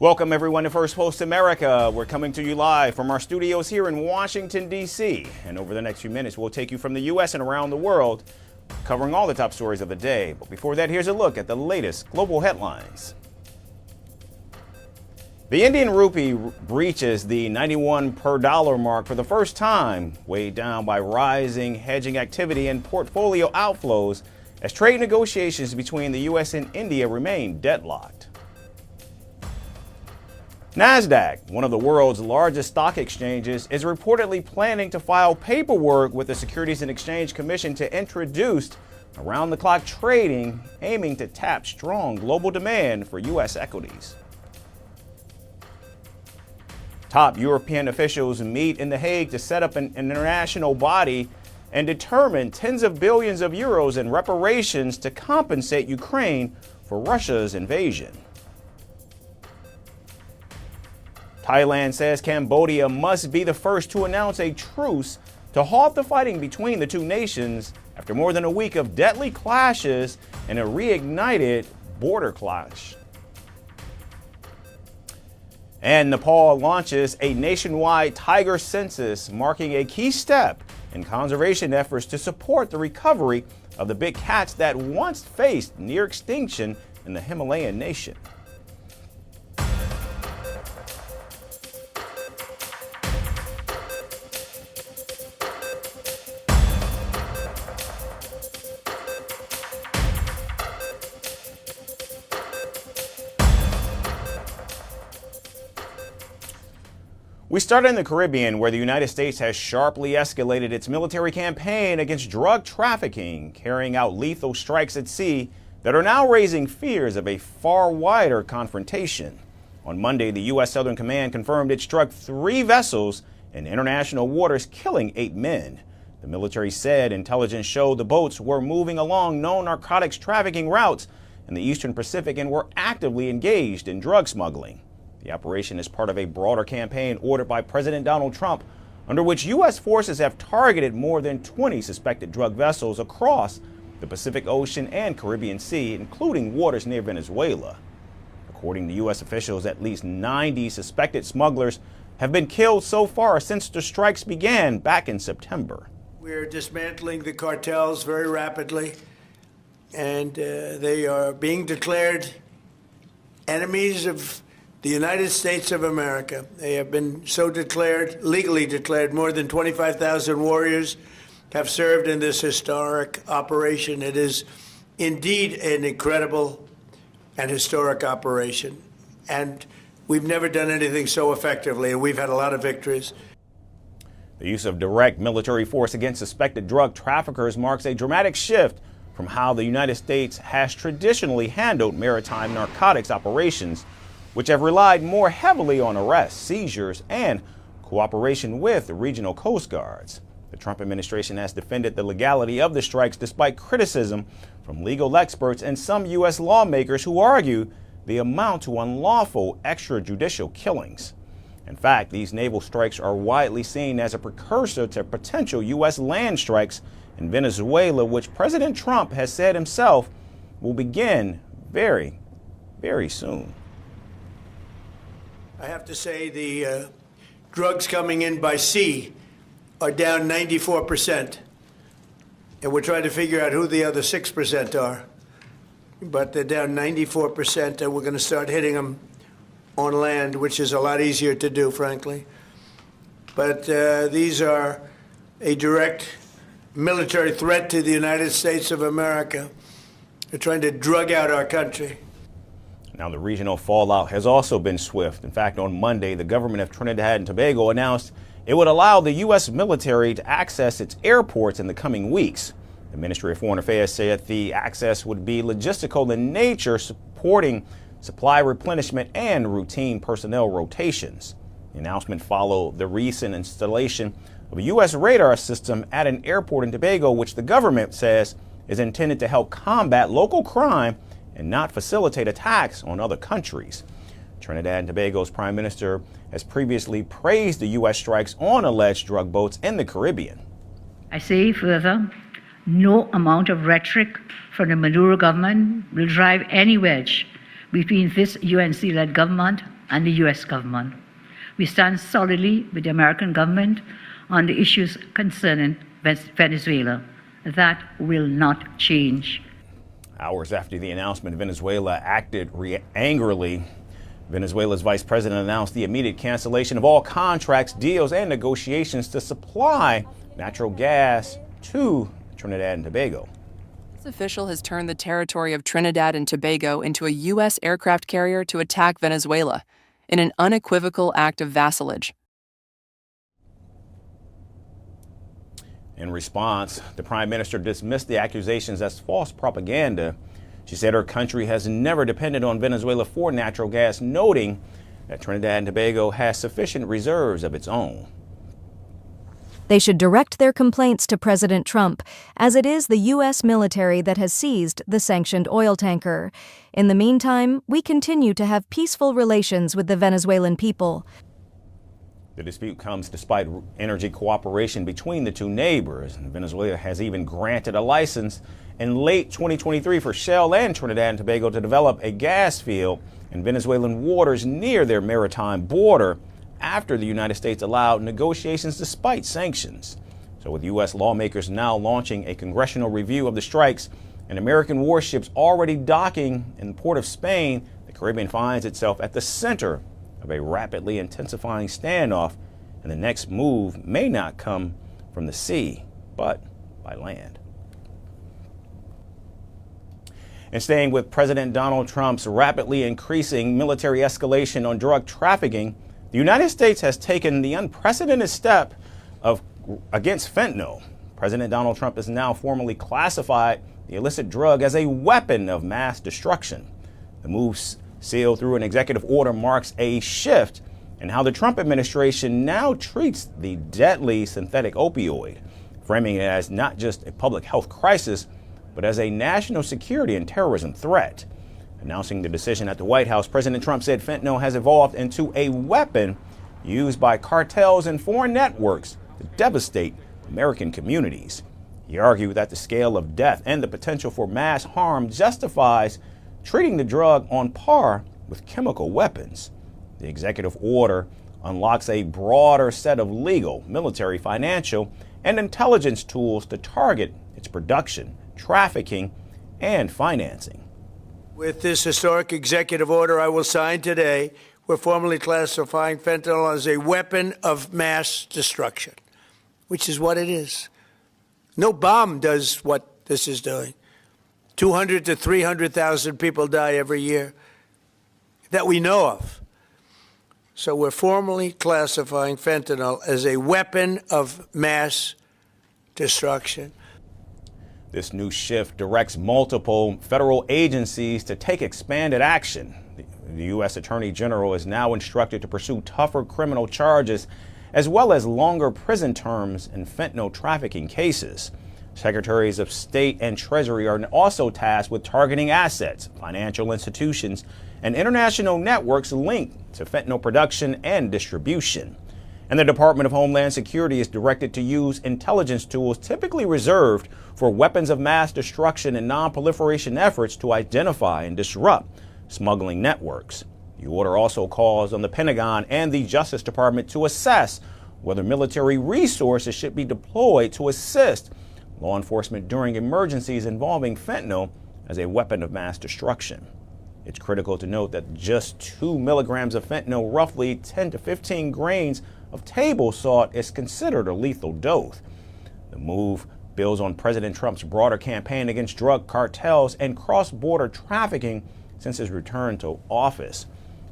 Welcome everyone to Firstpost America. We're coming to you live from our studios here in Washington, D.C. And over the next few minutes, we'll take you from the U.S. and around the world, covering all the top stories of the day. But before that, here's a look at the latest global headlines. The Indian rupee breaches the 91 per dollar mark for the first time, weighed down by rising hedging activity and portfolio outflows as trade negotiations between the U.S. and India remain deadlocked. NASDAQ, one of the world's largest stock exchanges, is reportedly planning to file paperwork with the Securities and Exchange Commission to introduce around-the-clock trading, aiming to tap strong global demand for U.S. equities. Top European officials meet in The Hague to set up an international body and determine tens of billions of euros in reparations to compensate Ukraine for Russia's invasion. Thailand says Cambodia must be the first to announce a truce to halt the fighting between the two nations after more than a week of deadly clashes and a reignited border clash. And Nepal launches a nationwide tiger census, marking a key step in conservation efforts to support the recovery of the big cats that once faced near extinction in the Himalayan nation. We start in the Caribbean, where the United States has sharply escalated its military campaign against drug trafficking, carrying out lethal strikes at sea that are now raising fears of a far wider confrontation. On Monday, the U.S. Southern Command confirmed it struck 3 vessels in international waters, killing 8 men. The military said intelligence showed the boats were moving along known narcotics trafficking routes in the Eastern Pacific and were actively engaged in drug smuggling. The operation is part of a broader campaign ordered by President Donald Trump, under which U.S. forces have targeted more than 20 suspected drug vessels across the Pacific Ocean and Caribbean Sea, including waters near Venezuela. According to U.S. officials, at least 90 suspected smugglers have been killed so far since the strikes began back in September. We're dismantling the cartels very rapidly, and they are being declared enemies of the United States of America. They have been so declared, legally declared. More than 25,000 warriors have served in this historic operation. It is indeed an incredible and historic operation. And we've never done anything so effectively, and we've had a lot of victories. The use of direct military force against suspected drug traffickers marks a dramatic shift from how the United States has traditionally handled maritime narcotics operations, which have relied more heavily on arrests, seizures, and cooperation with the regional coast guards. The Trump administration has defended the legality of the strikes despite criticism from legal experts and some U.S. lawmakers who argue they amount to unlawful extrajudicial killings. In fact, these naval strikes are widely seen as a precursor to potential U.S. land strikes in Venezuela, which President Trump has said himself will begin very, very soon. I have to say the drugs coming in by sea are down 94%. And we're trying to figure out who the other 6% are. But they're down 94%, and we're going to start hitting them on land, which is a lot easier to do, frankly. But these are a direct military threat to the United States of America. They're trying to drug out our country. Now, the regional fallout has also been swift. In fact, on Monday, the government of Trinidad and Tobago announced it would allow the U.S. military to access its airports in the coming weeks. The Ministry of Foreign Affairs said the access would be logistical in nature, supporting supply replenishment and routine personnel rotations. The announcement followed the recent installation of a U.S. radar system at an airport in Tobago, which the government says is intended to help combat local crime and not facilitate attacks on other countries. Trinidad and Tobago's prime minister has previously praised the U.S. strikes on alleged drug boats in the Caribbean. I say further, no amount of rhetoric from the Maduro government will drive any wedge between this UNC-led government and the U.S. government. We stand solidly with the American government on the issues concerning Venezuela. That will not change. Hours after the announcement, Venezuela acted angrily. Venezuela's vice president announced the immediate cancellation of all contracts, deals, and negotiations to supply natural gas to Trinidad and Tobago. This official has turned the territory of Trinidad and Tobago into a U.S. aircraft carrier to attack Venezuela in an unequivocal act of vassalage. In response, the prime minister dismissed the accusations as false propaganda. She said her country has never depended on Venezuela for natural gas, noting that Trinidad and Tobago has sufficient reserves of its own. They should direct their complaints to President Trump, as it is the U.S. military that has seized the sanctioned oil tanker. In the meantime, we continue to have peaceful relations with the Venezuelan people. The dispute comes despite energy cooperation between the two neighbors. Venezuela has even granted a license in late 2023 for Shell and Trinidad and Tobago to develop a gas field in Venezuelan waters near their maritime border after the United States allowed negotiations despite sanctions. So with U.S. lawmakers now launching a congressional review of the strikes and American warships already docking in the port of Spain, the Caribbean finds itself at the center of a rapidly intensifying standoff, and the next move may not come from the sea, but by land. And staying with President Donald Trump's rapidly increasing military escalation on drug trafficking, the United States has taken the unprecedented step against fentanyl. President Donald Trump has now formally classified the illicit drug as a weapon of mass destruction. The move, sealed through an executive order, marks a shift in how the Trump administration now treats the deadly synthetic opioid, framing it as not just a public health crisis, but as a national security and terrorism threat. Announcing the decision at the White House, President Trump said fentanyl has evolved into a weapon used by cartels and foreign networks to devastate American communities. He argued that the scale of death and the potential for mass harm justifies treating the drug on par with chemical weapons. The executive order unlocks a broader set of legal, military, financial, and intelligence tools to target its production, trafficking, and financing. With this historic executive order I will sign today, we're formally classifying fentanyl as a weapon of mass destruction, which is what it is. No bomb does what this is doing. 200 to 300,000 people die every year that we know of. So we're formally classifying fentanyl as a weapon of mass destruction. This new shift directs multiple federal agencies to take expanded action. The U.S. Attorney General is now instructed to pursue tougher criminal charges as well as longer prison terms in fentanyl trafficking cases. Secretaries of State and Treasury are also tasked with targeting assets, financial institutions, and international networks linked to fentanyl production and distribution. And the Department of Homeland Security is directed to use intelligence tools typically reserved for weapons of mass destruction and non-proliferation efforts to identify and disrupt smuggling networks. The order also calls on the Pentagon and the Justice Department to assess whether military resources should be deployed to assist law enforcement during emergencies involving fentanyl as a weapon of mass destruction. It's critical to note that just 2 milligrams of fentanyl, roughly 10 to 15 grains of table salt, is considered a lethal dose. The move builds on President Trump's broader campaign against drug cartels and cross-border trafficking since his return to office.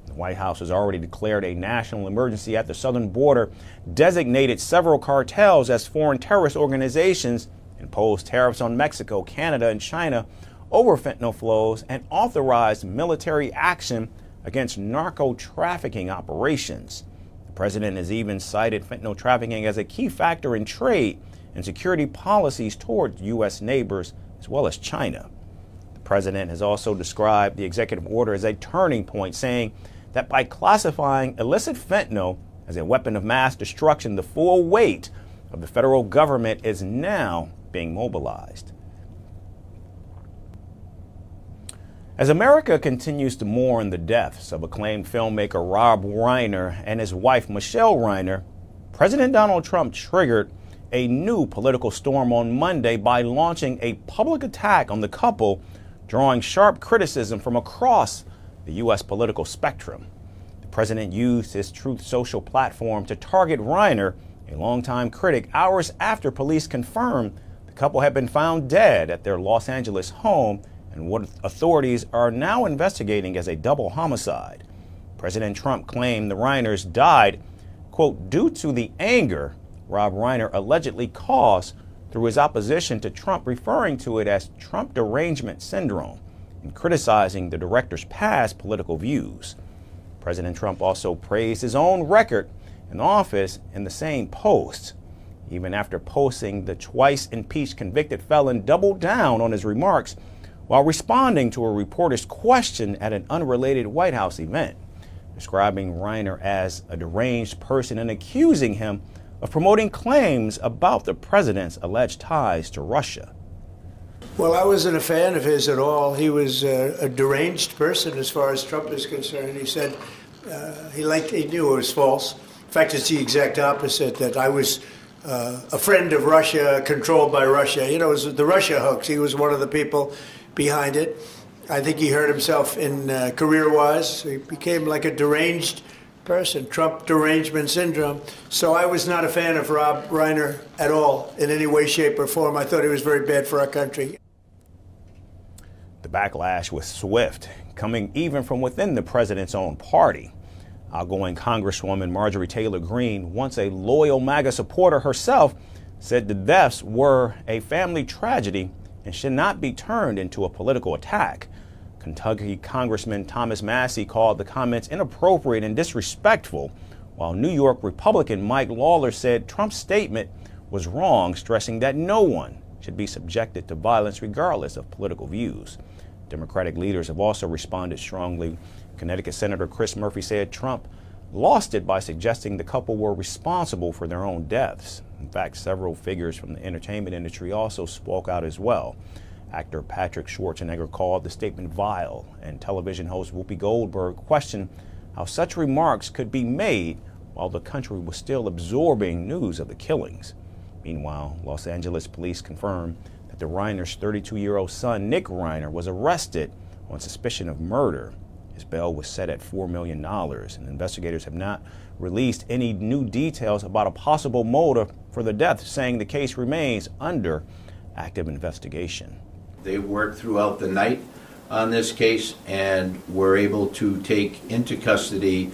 The White House has already declared a national emergency at the southern border, designated several cartels as foreign terrorist organizations, imposed tariffs on Mexico, Canada, and China over fentanyl flows, and authorized military action against narco-trafficking operations. The president has even cited fentanyl trafficking as a key factor in trade and security policies toward U.S. neighbors as well as China. The president has also described the executive order as a turning point, saying that by classifying illicit fentanyl as a weapon of mass destruction, the full weight of the federal government is now being mobilized. As America continues to mourn the deaths of acclaimed filmmaker Rob Reiner and his wife Michelle Reiner, President Donald Trump triggered a new political storm on Monday by launching a public attack on the couple, drawing sharp criticism from across the U.S. political spectrum. The president used his Truth Social platform to target Reiner, a longtime critic, hours after police confirmed the couple had been found dead at their Los Angeles home and what authorities are now investigating as a double homicide. President Trump claimed the Reiners died, quote, due to the anger Rob Reiner allegedly caused through his opposition to Trump, referring to it as Trump derangement syndrome and criticizing the director's past political views. President Trump also praised his own record in office in the same post. Even after posting, the twice impeached convicted felon doubled down on his remarks while responding to a reporter's question at an unrelated White House event, describing Reiner as a deranged person and accusing him of promoting claims about the president's alleged ties to Russia. Well, I wasn't a fan of his at all. He was a deranged person as far as Trump is concerned. He said he knew it was false. In fact, it's the exact opposite, that I was a friend of Russia, controlled by Russia. You know, it was the Russia hoax. He was one of the people behind it. I think he hurt himself in career-wise. He became like a deranged person, Trump derangement syndrome. So I was not a fan of Rob Reiner at all, in any way, shape, or form. I thought he was very bad for our country. The backlash was swift, coming even from within the president's own party. Outgoing Congresswoman Marjorie Taylor Greene, once a loyal MAGA supporter herself, said the deaths were a family tragedy and should not be turned into a political attack. Kentucky Congressman Thomas Massie called the comments inappropriate and disrespectful, while New York Republican Mike Lawler said Trump's statement was wrong, stressing that no one should be subjected to violence regardless of political views. Democratic leaders have also responded strongly. Connecticut Senator Chris Murphy said Trump lost it by suggesting the couple were responsible for their own deaths. In fact, several figures from the entertainment industry also spoke out as well. Actor Patrick Schwarzenegger called the statement vile, and television host Whoopi Goldberg questioned how such remarks could be made while the country was still absorbing news of the killings. Meanwhile, Los Angeles police confirmed that the Reiner's 32-year-old son, Nick Reiner, was arrested on suspicion of murder. His bail was set at $4 million, and investigators have not released any new details about a possible motive for the death, saying the case remains under active investigation. They worked throughout the night on this case and were able to take into custody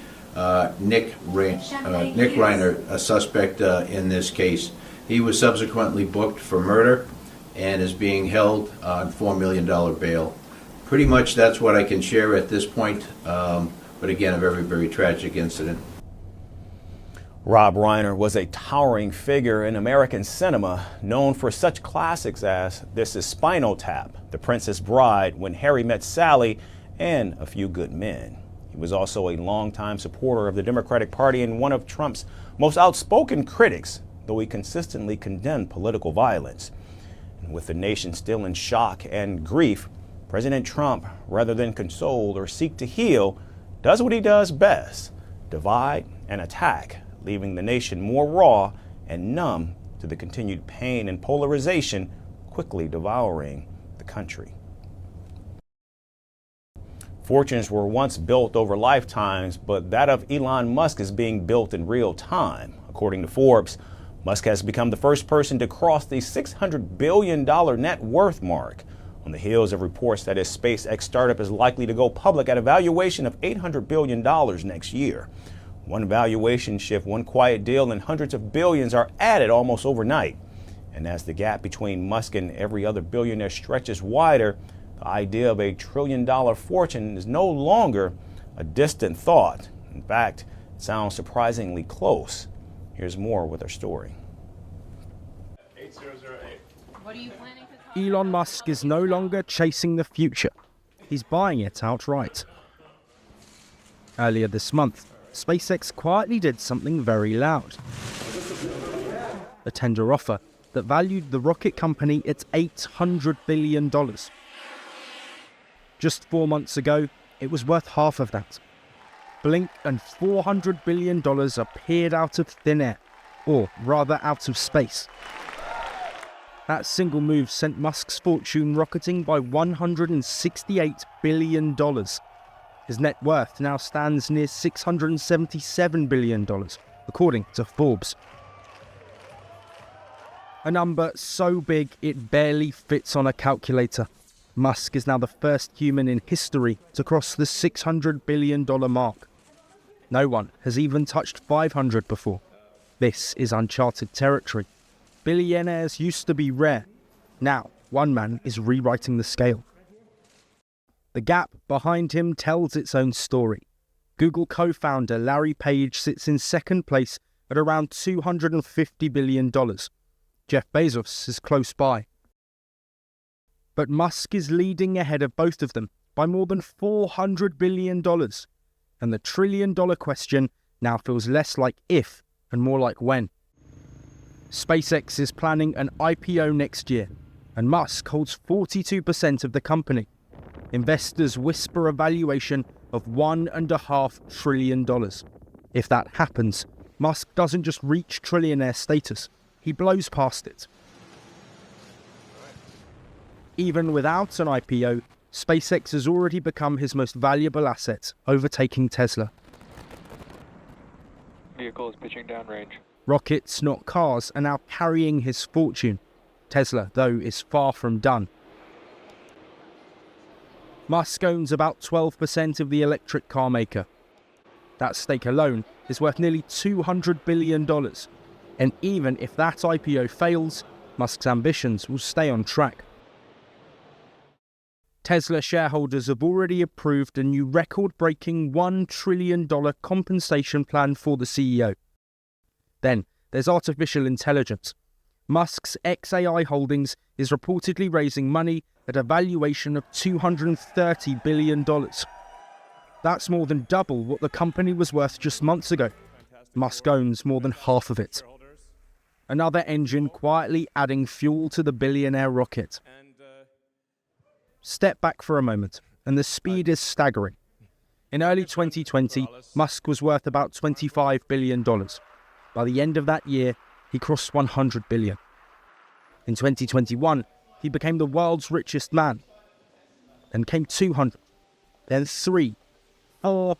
Nick Reiner, a suspect in this case. He was subsequently booked for murder and is being held on $4 million bail. Pretty much that's what I can share at this point, but again, a very, very tragic incident. Rob Reiner was a towering figure in American cinema, known for such classics as This Is Spinal Tap, The Princess Bride, When Harry Met Sally, and A Few Good Men. He was also a longtime supporter of the Democratic Party and one of Trump's most outspoken critics, though he consistently condemned political violence. And with the nation still in shock and grief, President Trump, rather than console or seek to heal, does what he does best: divide and attack, leaving the nation more raw and numb to the continued pain and polarization quickly devouring the country. Fortunes were once built over lifetimes, but that of Elon Musk is being built in real time. According to Forbes, Musk has become the first person to cross the $600 billion net worth mark, on the heels of reports that his SpaceX startup is likely to go public at a valuation of $800 billion next year. One valuation shift, one quiet deal, and hundreds of billions are added almost overnight. And as the gap between Musk and every other billionaire stretches wider, the idea of a trillion-dollar fortune is no longer a distant thought. In fact, it sounds surprisingly close. Here's more with our story. 8008. What are you planning to talk Elon Musk is no longer chasing the future. He's buying it outright. Earlier this month, SpaceX quietly did something very loud. A tender offer that valued the rocket company at $800 billion. Just 4 months ago, it was worth half of that. Blink and $400 billion appeared out of thin air, or rather out of space. That single move sent Musk's fortune rocketing by $168 billion. His net worth now stands near $677 billion, according to Forbes. A number so big it barely fits on a calculator. Musk is now the first human in history to cross the $600 billion mark. No one has even touched 500 before. This is uncharted territory. Billionaires used to be rare. Now, one man is rewriting the scale. The gap behind him tells its own story. Google co-founder Larry Page sits in second place at around $250 billion. Jeff Bezos is close by. But Musk is leading ahead of both of them by more than $400 billion. And the trillion-dollar question now feels less like if and more like when. SpaceX is planning an IPO next year, and Musk holds 42% of the company. Investors whisper a valuation of $1.5 trillion. If that happens, Musk doesn't just reach trillionaire status, he blows past it. Even without an IPO, SpaceX has already become his most valuable asset, overtaking Tesla. Vehicle is pitching downrange. Rockets, not cars, are now carrying his fortune. Tesla, though, is far from done. Musk owns about 12% of the electric car maker. That stake alone is worth nearly $200 billion. And even if that IPO fails, Musk's ambitions will stay on track. Tesla shareholders have already approved a new record-breaking $1 trillion compensation plan for the CEO. Then, there's artificial intelligence. Musk's XAI Holdings is reportedly raising money at a valuation of $230 billion. That's more than double what the company was worth just months ago. Musk owns more than half of it. Another engine quietly adding fuel to the billionaire rocket. Step back for a moment, and the speed is staggering. In early 2020, Musk was worth about $25 billion. By the end of that year, he crossed $100 billion. In 2021, he became the world's richest man. Then came 200, then 3, 4,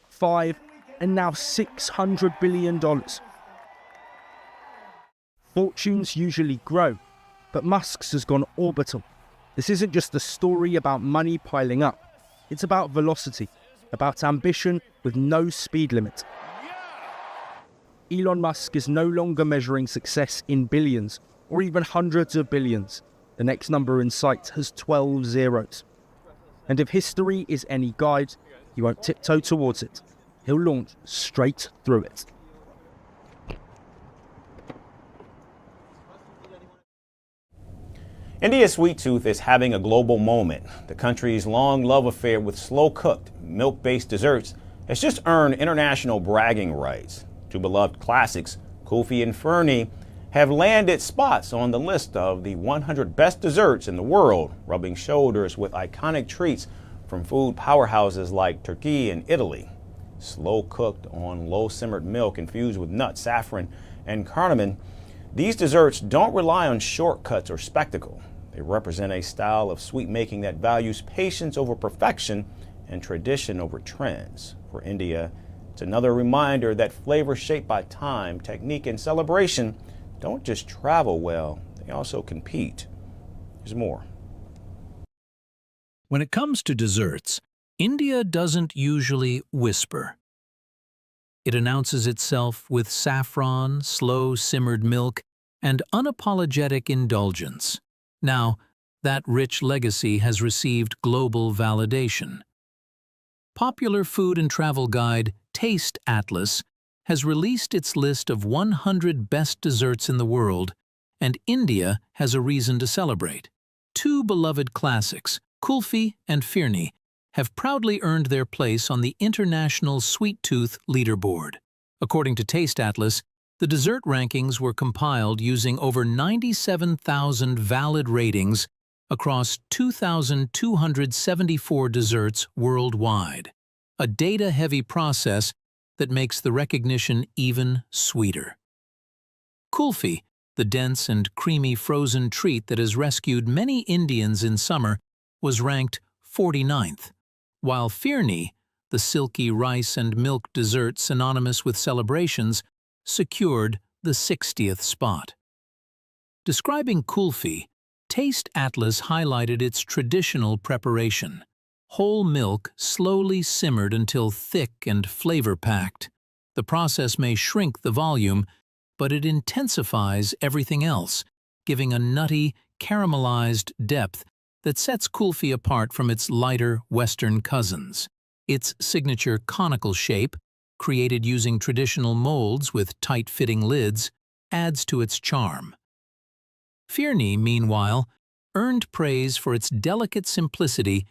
5, and now $600 billion. Fortunes usually grow, but Musk's has gone orbital. This isn't just a story about money piling up. It's about velocity, about ambition with no speed limit. Elon Musk is no longer measuring success in billions or even hundreds of billions. The next number in sight has 12 zeros. And if history is any guide, he won't tiptoe towards it. He'll launch straight through it. India's sweet tooth is having a global moment. The country's long love affair with slow-cooked, milk-based desserts has just earned international bragging rights. Two beloved classics, kulfi and fernie, have landed spots on the list of the 100 best desserts in the world, rubbing shoulders with iconic treats from food powerhouses like Turkey and Italy. Slow-cooked on low-simmered milk infused with nuts, saffron, and cardamom, these desserts don't rely on shortcuts or spectacle. They represent a style of sweet making that values patience over perfection and tradition over trends. For India, it's another reminder that flavors shaped by time, technique, and celebration don't just travel well, they also compete. There's more. When it comes to desserts, India doesn't usually whisper. It announces itself with saffron, slow-simmered milk, and unapologetic indulgence. Now, that rich legacy has received global validation. Popular food and travel guide Taste Atlas has released its list of 100 best desserts in the world, and India has a reason to celebrate. Two beloved classics, kulfi and firni, have proudly earned their place on the International Sweet Tooth Leaderboard. According to Taste Atlas, the dessert rankings were compiled using over 97,000 valid ratings across 2,274 desserts worldwide, a data-heavy process that makes the recognition even sweeter. Kulfi, the dense and creamy frozen treat that has rescued many Indians in summer, was ranked 49th, while Firni, the silky rice and milk dessert synonymous with celebrations, secured the 60th spot. Describing kulfi, Taste Atlas highlighted its traditional preparation. Whole milk slowly simmered until thick and flavor-packed. The process may shrink the volume, but it intensifies everything else, giving a nutty, caramelized depth that sets kulfi apart from its lighter Western cousins. Its signature conical shape, created using traditional molds with tight-fitting lids, adds to its charm. Firni, meanwhile, earned praise for its delicate simplicity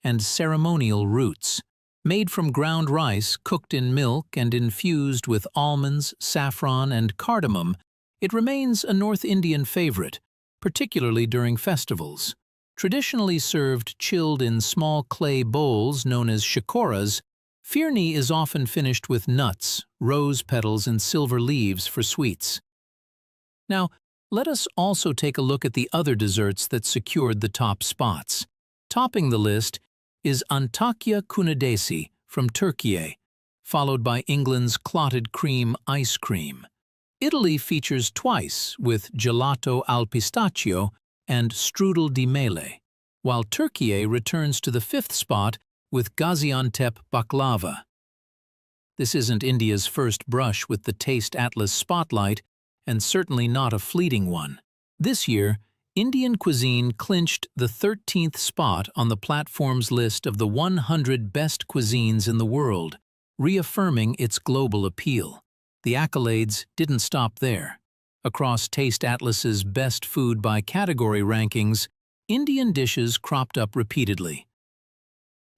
and ceremonial roots. Made from ground rice cooked in milk and infused with almonds, saffron, and cardamom, it remains a North Indian favorite, particularly during festivals. Traditionally served chilled in small clay bowls known as shakoras, Firni is often finished with nuts, rose petals, and silver leaves for sweets. Now, let us also take a look at the other desserts that secured the top spots. Topping the list is Antakya Kunadesi from Turkey, followed by England's clotted cream ice cream. Italy features twice with gelato al pistachio and strudel di mele, while Turkey returns to the 5th spot with Gaziantep baklava. This isn't India's first brush with the Taste Atlas spotlight, and certainly not a fleeting one. This year, Indian cuisine clinched the 13th spot on the platform's list of the 100 best cuisines in the world, reaffirming its global appeal. The accolades didn't stop there. Across Taste Atlas's best food by category rankings, Indian dishes cropped up repeatedly.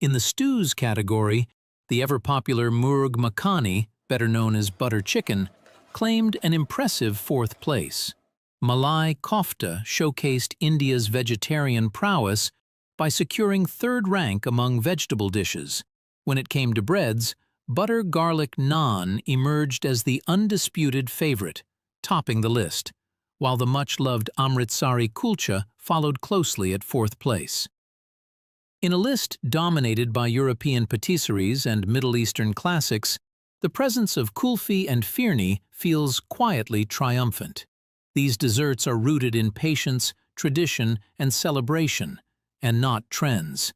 In the stews category, the ever-popular Murg Makhani, better known as butter chicken, claimed an impressive 4th place. Malai kofta showcased India's vegetarian prowess by securing 3rd rank among vegetable dishes. When it came to breads, butter garlic naan emerged as the undisputed favorite, topping the list, while the much-loved Amritsari kulcha followed closely at 4th place. In a list dominated by European patisseries and Middle Eastern classics, the presence of kulfi and firni feels quietly triumphant. These desserts are rooted in patience, tradition, and celebration, and not trends.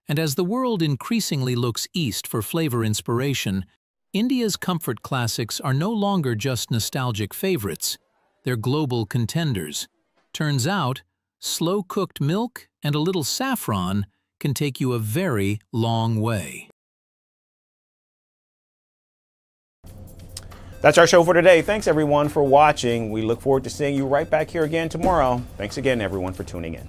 And as the world increasingly looks east for flavor inspiration, India's comfort classics are no longer just nostalgic favorites. They're global contenders. Turns out, slow-cooked milk and a little saffron can take you a very long way. That's our show for today. Thanks everyone for watching. We look forward to seeing you right back here again tomorrow. Thanks again everyone for tuning in.